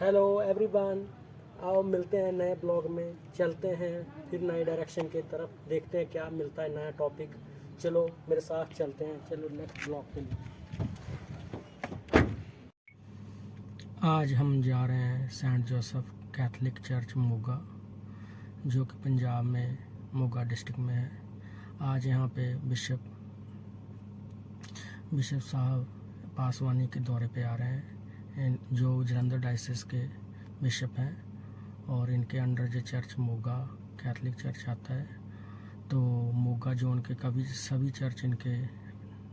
Hello everyone, आओ मिलते हैं नए ब्लॉग में। चलते हैं फिर नए डायरेक्शन की तरफ, देखते हैं क्या मिलता है नया टॉपिक। चलो मेरे साथ चलते हैं, चलो नेक्स्ट ब्लॉग के लिए। आज हम जा रहे हैं Saint Joseph Catholic Church Moga, जो कि पंजाब में मोगा डिस्ट्रिक्ट में है। आज यहाँ पे बिशप साहब पासवानी के दौरे पे आ रहे हैं, जो जलंधर डायसिस के बिशप हैं, और इनके अंडर जो चर्च मोगा कैथलिक चर्च आता है। तो मोगा जोन के सभी चर्च इनके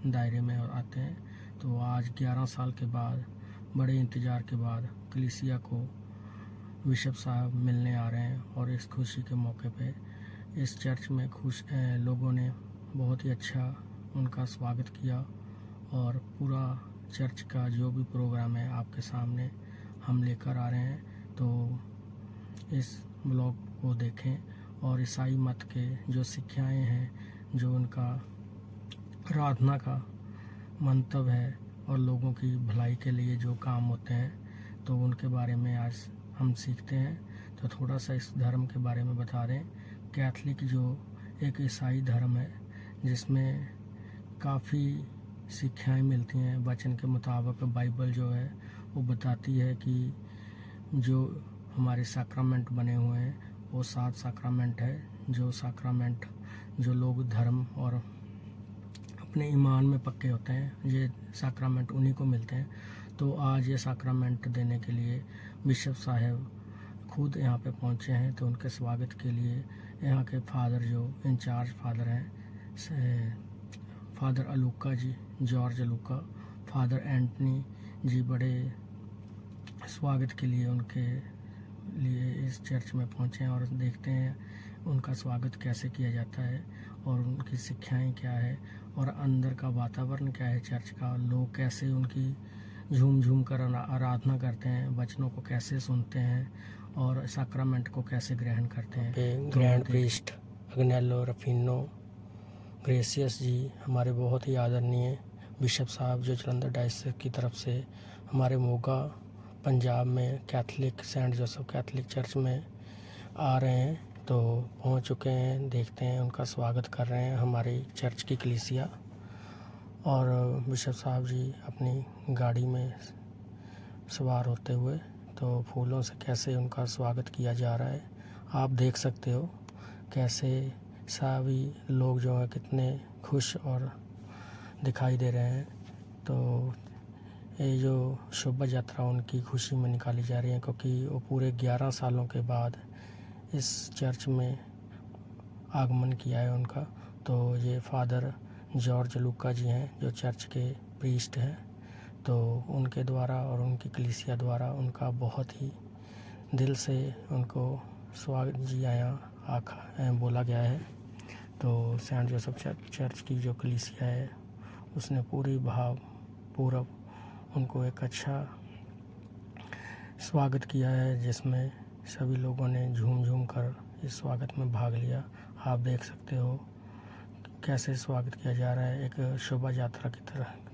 दायरे में आते हैं। तो आज 11 साल के बाद, बड़े इंतज़ार के बाद कलीसिया को बिशप साहब मिलने आ रहे हैं, और इस खुशी के मौके पे इस चर्च में लोगों ने बहुत ही अच्छा उनका स्वागत किया, और पूरा चर्च का जो भी प्रोग्राम है आपके सामने हम लेकर आ रहे हैं। तो इस ब्लॉग को देखें, और ईसाई मत के जो शिक्षाएं हैं, जो उनका आराधना का मंतव्य है, और लोगों की भलाई के लिए जो काम होते हैं, तो उनके बारे में आज हम सीखते हैं। तो थोड़ा सा इस धर्म के बारे में बता दें। कैथलिक जो एक ईसाई धर्म है, जिसमें काफ़ी शिक्षाएं मिलती हैं। वचन के मुताबिक बाइबल जो है वो बताती है कि जो हमारे साक्रामेंट बने हुए हैं वो 7 साक्रामेंट है। जो साक्रामेंट जो लोग धर्म और अपने ईमान में पक्के होते हैं, ये साक्रामेंट उन्हीं को मिलते हैं। तो आज ये साक्रामेंट देने के लिए बिशप साहब खुद यहाँ पे पहुँचे हैं। तो उनके स्वागत के लिए यहाँ के फादर जो इंचार्ज फादर हैं, फादर अलूका जी, जॉर्ज अलूका, फादर एंटनी जी, बड़े स्वागत के लिए उनके लिए इस चर्च में पहुँचे हैं। और देखते हैं उनका स्वागत कैसे किया जाता है, और उनकी शिक्षाएं क्या है, और अंदर का वातावरण क्या है चर्च का। लोग कैसे उनकी झूम झूम कर आराधना करते हैं, वचनों को कैसे सुनते हैं, और साक्रामेंट को कैसे ग्रहण करते हैं। ग्रैंड प्रीस्ट अग्नेलो रफिनो ग्रेसियस जी, हमारे बहुत ही आदरणीय बिशप साहब, जो जलंधर डायसिस की तरफ से हमारे मोगा पंजाब में Catholic Saint Joseph Catholic Church में आ रहे हैं। तो पहुंच चुके हैं, देखते हैं उनका स्वागत कर रहे हैं हमारी चर्च की कलीसिया। और बिशप साहब जी अपनी गाड़ी में सवार होते हुए, तो फूलों से कैसे उनका स्वागत किया जा रहा है आप देख सकते हो। कैसे सभी लोग जो हैं कितने खुश और दिखाई दे रहे हैं। तो ये जो शोभा यात्रा उनकी खुशी में निकाली जा रही है, क्योंकि वो पूरे 11 सालों के बाद इस चर्च में आगमन किया है उनका। तो ये फादर जॉर्ज लूका जी हैं, जो चर्च के प्रीस्ट हैं। तो उनके द्वारा और उनकी कलीसिया द्वारा उनका बहुत ही दिल से उनको स्वागत जी आया बोला गया है। तो सेंट जोसेफ चर्च की जो कलीसिया है, उसने पूरी भावपूर्वक उनको एक अच्छा स्वागत किया है, जिसमें सभी लोगों ने झूम झूम कर इस स्वागत में भाग लिया। आप देख सकते हो कैसे स्वागत किया जा रहा है। एक शोभा यात्रा की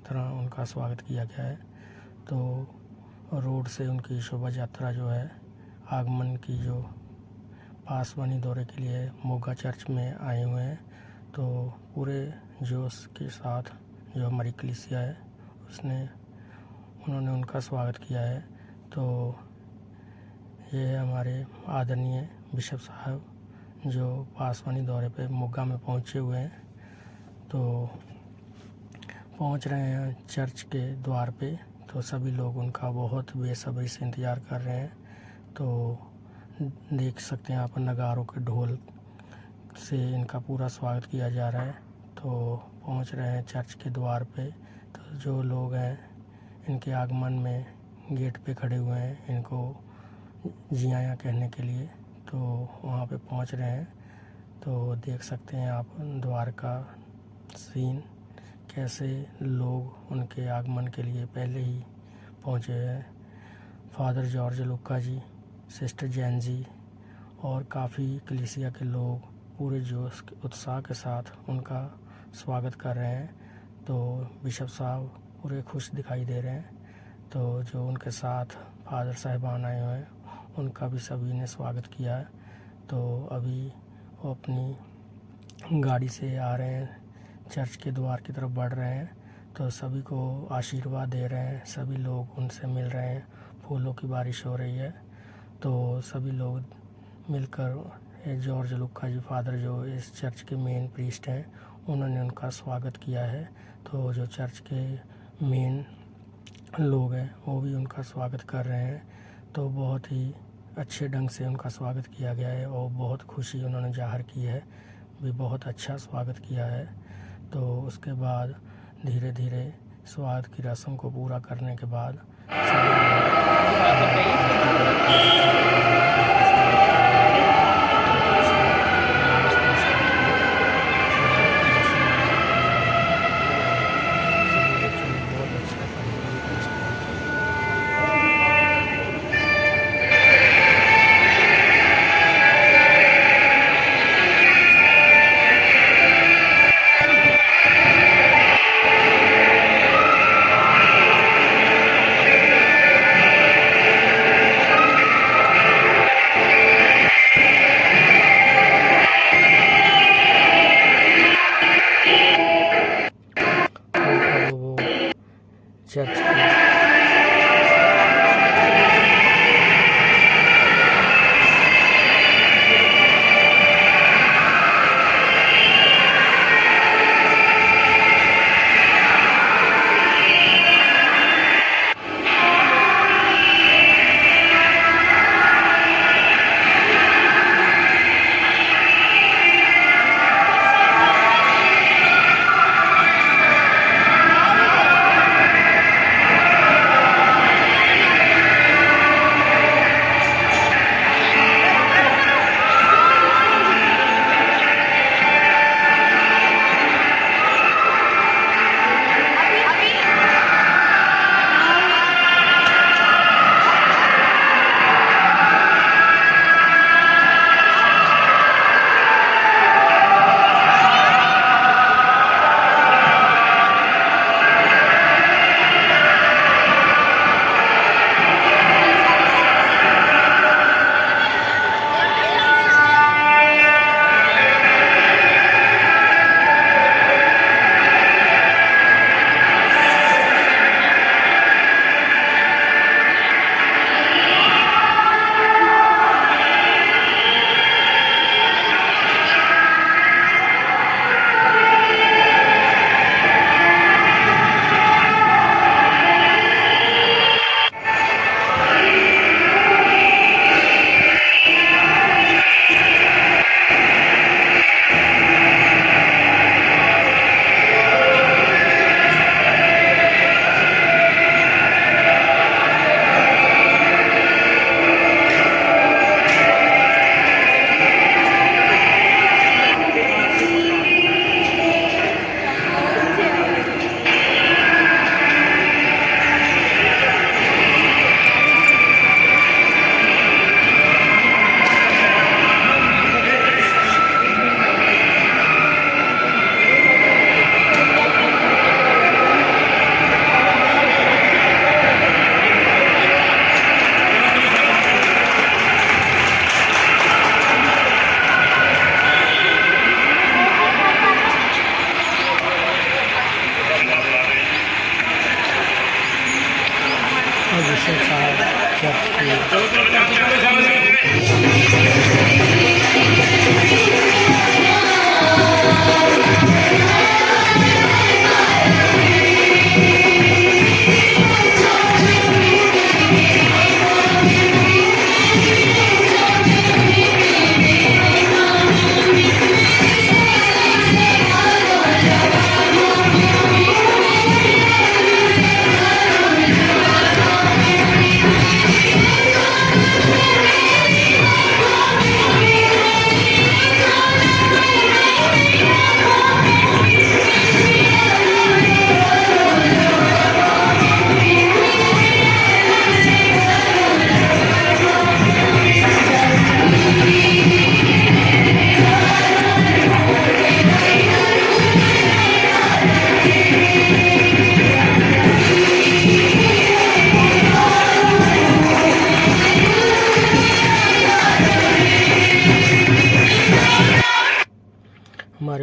तरह उनका स्वागत किया गया है। तो रोड से उनकी शोभा यात्रा जो है आगमन की, जो पासवानी दौरे के लिए मोगा चर्च में आए हुए हैं। तो पूरे जोश के साथ जो हमारी कलीसिया है उन्होंने उनका स्वागत किया है। तो ये है हमारे आदरणीय बिशप साहब, जो पासवानी दौरे पे मोगा में पहुंचे हुए हैं। तो पहुंच रहे हैं चर्च के द्वार पे। तो सभी लोग उनका बहुत बेसब्री से इंतज़ार कर रहे हैं। तो देख सकते हैं यहाँ पर नगारों के ढोल से इनका पूरा स्वागत किया जा रहा है। तो पहुंच रहे हैं चर्च के द्वार पे। तो जो लोग हैं इनके आगमन में गेट पे खड़े हुए हैं, इनको जी आया कहने के लिए। तो वहाँ पे पहुंच रहे हैं। तो देख सकते हैं आप द्वार का सीन, कैसे लोग उनके आगमन के लिए पहले ही पहुंचे हैं। फादर जॉर्ज लूका जी, सिस्टर जैन जी, और काफ़ी कलीसिया के लोग पूरे जोश उत्साह के साथ उनका स्वागत कर रहे हैं। तो बिशप साहब पूरे खुश दिखाई दे रहे हैं। तो जो उनके साथ फादर साहिबान आए हुए हैं, उनका भी सभी ने स्वागत किया है। तो अभी वो अपनी गाड़ी से आ रहे हैं, चर्च के द्वार की तरफ बढ़ रहे हैं। तो सभी को आशीर्वाद दे रहे हैं, सभी लोग उनसे मिल रहे हैं, फूलों की बारिश हो रही है। तो सभी लोग मिलकर जॉर्ज लुक्का जी फादर जो इस चर्च के मेन प्रीस्ट हैं, उन्होंने उनका स्वागत किया है। तो जो चर्च के मेन लोग हैं वो भी उनका स्वागत कर रहे हैं। तो बहुत ही अच्छे ढंग से उनका स्वागत किया गया है और बहुत खुशी उन्होंने जाहिर की है, भी बहुत अच्छा स्वागत किया है। तो उसके बाद धीरे धीरे स्वागत की रस्म को पूरा करने के बाद चर्च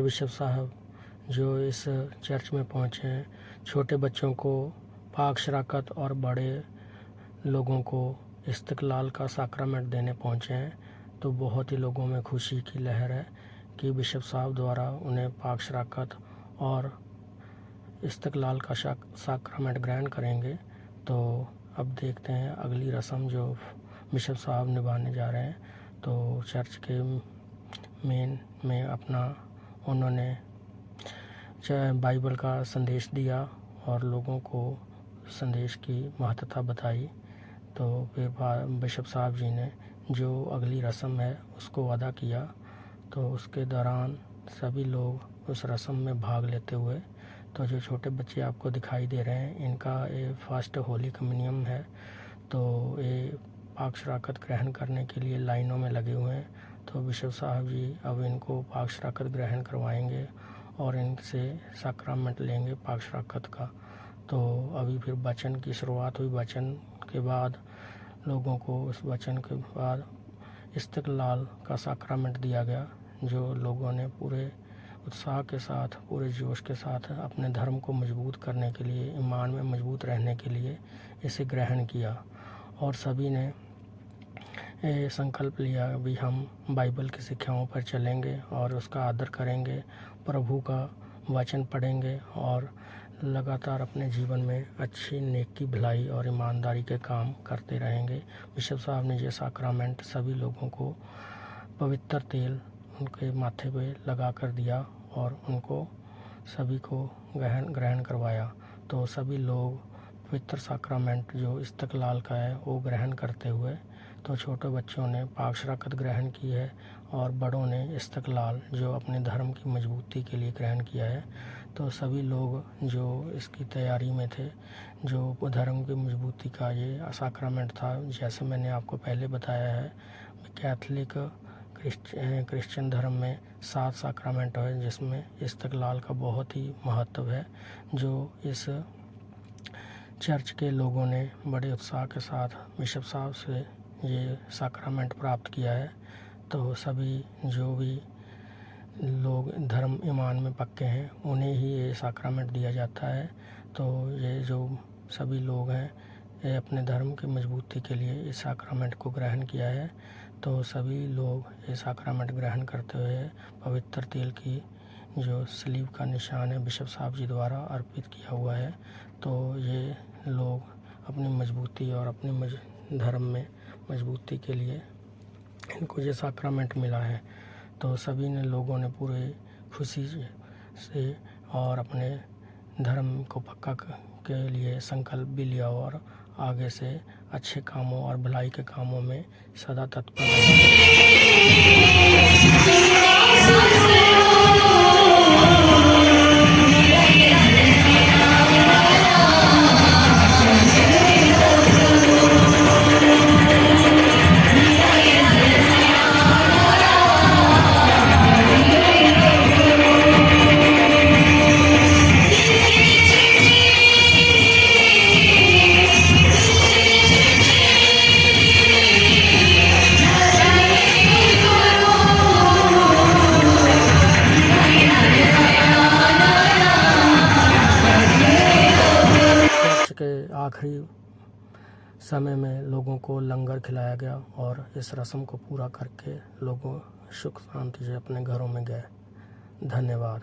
हमारे बिशप साहब जो इस चर्च में पहुँचे हैं, छोटे बच्चों को पाक शराकत और बड़े लोगों को इस्तकलाल का साक्रामेंट देने पहुँचे हैं। तो बहुत ही लोगों में खुशी की लहर है कि बिशप साहब द्वारा उन्हें पाक शराकत और इस्तकलाल का साक्रामेंट ग्रहण करेंगे। तो अब देखते हैं अगली रस्म जो बिशप साहब निभाने जा रहे हैं। तो चर्च के मेन में अपना उन्होंने बाइबल का संदेश दिया और लोगों को संदेश की महत्ता बताई। तो फिर बिशप साहब जी ने जो अगली रस्म है उसको अदा किया। तो उसके दौरान सभी लोग उस रस्म में भाग लेते हुए, तो जो छोटे बच्चे आपको दिखाई दे रहे हैं इनका ये फर्स्ट होली कम्युनियम है। तो ये पाक शराकत ग्रहण करने के लिए लाइनों में लगे हुए हैं। तो बिशप साहब जी अब इनको पाक शराकत ग्रहण करवाएंगे और इनसे साक्रामेंट लेंगे पाक शराकत का। तो अभी फिर वचन की शुरुआत हुई। वचन के बाद लोगों को उस वचन के बाद इस्तकलाल का साक्रामेंट दिया गया, जो लोगों ने पूरे उत्साह के साथ, पूरे जोश के साथ अपने धर्म को मजबूत करने के लिए, ईमान में मजबूत रहने के लिए इसे ग्रहण किया। और सभी ने संकल्प लिया भी हम बाइबल की शिक्षाओं पर चलेंगे और उसका आदर करेंगे, प्रभु का वचन पढ़ेंगे और लगातार अपने जीवन में अच्छी नेकी, भलाई और ईमानदारी के काम करते रहेंगे। बिशप साहब ने ये साक्रामेंट सभी लोगों को पवित्र तेल उनके माथे पे लगा कर दिया और उनको सभी को ग्रहण करवाया। तो सभी लोग पवित्र साक्रामेंट जो इस्तकलाल का है वो ग्रहण करते हुए, तो छोटे बच्चों ने पाक शराकत ग्रहण की है और बड़ों ने इस्तकलाल जो अपने धर्म की मजबूती के लिए ग्रहण किया है। तो सभी लोग जो इसकी तैयारी में थे, जो धर्म की मजबूती का ये साक्रामेंट था, जैसे मैंने आपको पहले बताया है, कैथलिक क्रिश्चियन धर्म में 7 साक्रामेंट है जिसमें इस्तकलाल का बहुत ही महत्व है, जो इस चर्च के लोगों ने बड़े उत्साह के साथ बिशप साहब से ये साक्रामेंट प्राप्त किया है। तो सभी जो भी लोग धर्म ईमान में पक्के हैं उन्हें ही ये साक्रामेंट दिया जाता है। तो ये जो सभी लोग हैं ये अपने धर्म की मजबूती के लिए इस साक्रामेंट को ग्रहण किया है। तो सभी लोग ये साक्रामेंट ग्रहण करते हुए पवित्र तेल की जो सलीब का निशान है बिशप साहब जी द्वारा अर्पित किया हुआ है। तो ये लोग अपनी मजबूती और अपनी धर्म में मजबूती के लिए इनको ये साक्रामेंट मिला है। तो सभी ने लोगों ने पूरे खुशी से और अपने धर्म को पक्का के लिए संकल्प भी लिया और आगे से अच्छे कामों और भलाई के कामों में सदा तत्पर के आखिरी समय में लोगों को लंगर खिलाया गया और इस रस्म को पूरा करके लोगों सुख शांति से अपने घरों में गए। धन्यवाद।